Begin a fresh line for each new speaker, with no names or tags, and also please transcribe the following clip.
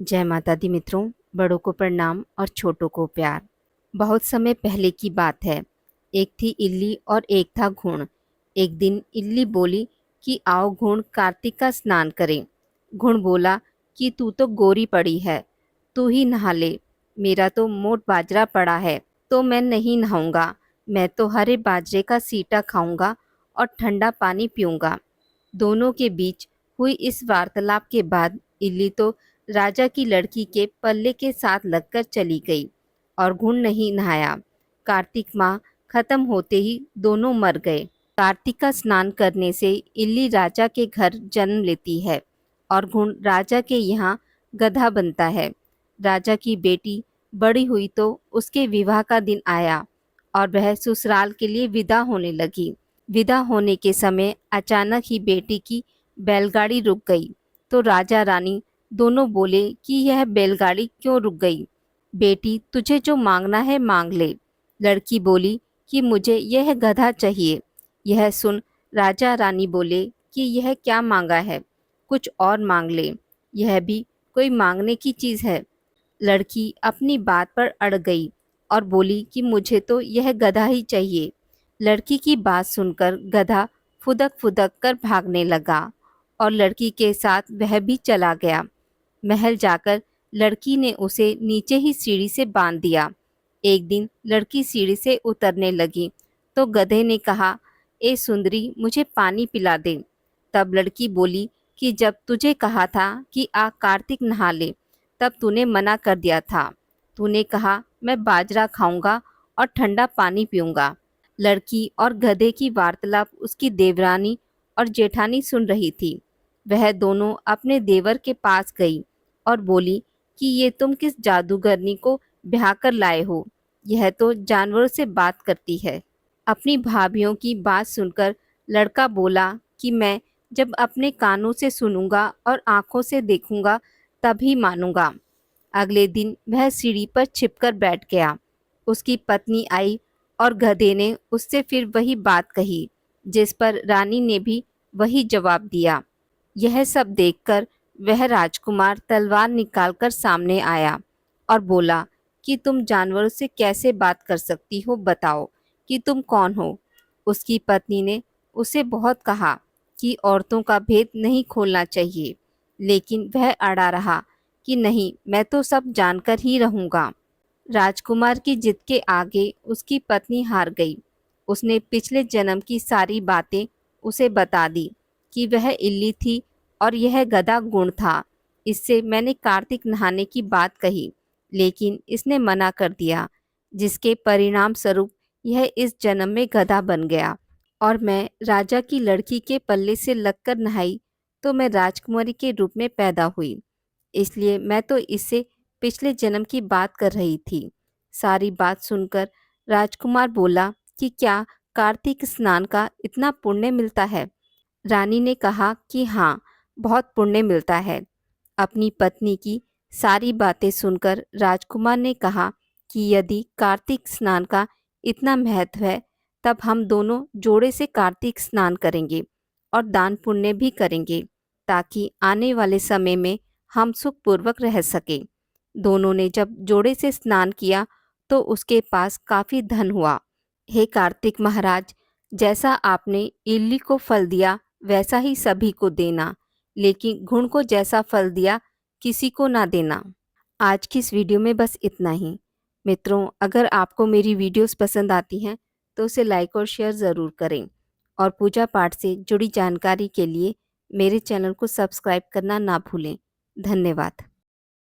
जय माता दी मित्रों, बड़ों को प्रणाम और छोटों को प्यार। बहुत समय पहले की बात है। एक थी इल्ली और एक था घुण। एक दिन इल्ली बोली कि आओ घुण, कार्तिक का स्नान करें। घुण बोला कि तू तो गोरी पड़ी है, तू ही नहा ले। मेरा तो मोट बाजरा पड़ा है, तो मैं नहीं नहाऊंगा। मैं तो हरे बाजरे का सीटा खाऊंगा और ठंडा पानी पीऊंगा। दोनों के बीच हुई इस वार्तालाप के बाद इल्ली तो राजा की लड़की के पल्ले के साथ लगकर चली गई और घुन नहीं नहाया। कार्तिक माह खत्म होते ही दोनों मर गए। कार्तिक का स्नान करने से इल्ली राजा के घर जन्म लेती है और घुन राजा के यहाँ गधा बनता है। राजा की बेटी बड़ी हुई तो उसके विवाह का दिन आया और वह ससुराल के लिए विदा होने लगी। विदा होने के समय अचानक ही बेटी की बैलगाड़ी रुक गई, तो राजा रानी दोनों बोले कि यह बैलगाड़ी क्यों रुक गई। बेटी, तुझे जो मांगना है मांग ले। लड़की बोली कि मुझे यह गधा चाहिए। यह सुन राजा रानी बोले कि यह क्या मांगा है, कुछ और मांग ले, यह भी कोई मांगने की चीज़ है। लड़की अपनी बात पर अड़ गई और बोली कि मुझे तो यह गधा ही चाहिए। लड़की की बात सुनकर गधा फुदक फुदक कर भागने लगा और लड़की के साथ वह भी चला गया। महल जाकर लड़की ने उसे नीचे ही सीढ़ी से बांध दिया। एक दिन लड़की सीढ़ी से उतरने लगी तो गधे ने कहा, ए सुंदरी, मुझे पानी पिला दे। तब लड़की बोली कि जब तुझे कहा था कि आ कार्तिक नहा ले, तब तूने मना कर दिया था। तूने कहा मैं बाजरा खाऊंगा और ठंडा पानी पीऊंगा। लड़की और गधे की वार्तालाप उसकी देवरानी और जेठानी सुन रही थी। वह दोनों अपने देवर के पास गई और बोली कि ये तुम किस जादूगरनी को ब्याह कर लाए हो, यह तो जानवरों से बात करती है। अपनी भाभीियों की बात सुनकर लड़का बोला कि मैं जब अपने कानों से सुनूंगा और आंखों से देखूंगा तभी मानूंगा। अगले दिन वह सीढ़ी पर छिपकर बैठ गया। उसकी पत्नी आई और गधे ने उससे फिर वही बात कही, जिस पर रानी ने भी वही जवाब दिया। यह सब देखकर वह राजकुमार तलवार निकालकर सामने आया और बोला कि तुम जानवरों से कैसे बात कर सकती हो, बताओ कि तुम कौन हो। उसकी पत्नी ने उसे बहुत कहा कि औरतों का भेद नहीं खोलना चाहिए, लेकिन वह अड़ा रहा कि नहीं, मैं तो सब जानकर ही रहूँगा। राजकुमार की जिद के आगे उसकी पत्नी हार गई। उसने पिछले जन्म की सारी बातें उसे बता दी कि वह इल्ली थी और यह गधा गुण था। इससे मैंने कार्तिक नहाने की बात कही, लेकिन इसने मना कर दिया, जिसके परिणाम स्वरूप यह इस जन्म में गधा बन गया और मैं राजा की लड़की के पल्ले से लगकर नहाई तो मैं राजकुमारी के रूप में पैदा हुई। इसलिए मैं तो इससे पिछले जन्म की बात कर रही थी। सारी बात सुनकर राजकुमार बोला कि क्या कार्तिक स्नान का इतना पुण्य मिलता है। रानी ने कहा कि हाँ, बहुत पुण्य मिलता है। अपनी पत्नी की सारी बातें सुनकर राजकुमार ने कहा कि यदि कार्तिक स्नान का इतना महत्व है, तब हम दोनों जोड़े से कार्तिक स्नान करेंगे और दान पुण्य भी करेंगे, ताकि आने वाले समय में हम सुखपूर्वक रह सके। दोनों ने जब जोड़े से स्नान किया तो उसके पास काफी धन हुआ। हे कार्तिक महाराज, जैसा आपने इल्ली को फल दिया वैसा ही सभी को देना, लेकिन घुण को जैसा फल दिया किसी को ना देना। आज की इस वीडियो में बस इतना ही। मित्रों, अगर आपको मेरी वीडियोस पसंद आती हैं तो उसे लाइक और शेयर ज़रूर करें और पूजा पाठ से जुड़ी जानकारी के लिए मेरे चैनल को सब्सक्राइब करना ना भूलें। धन्यवाद।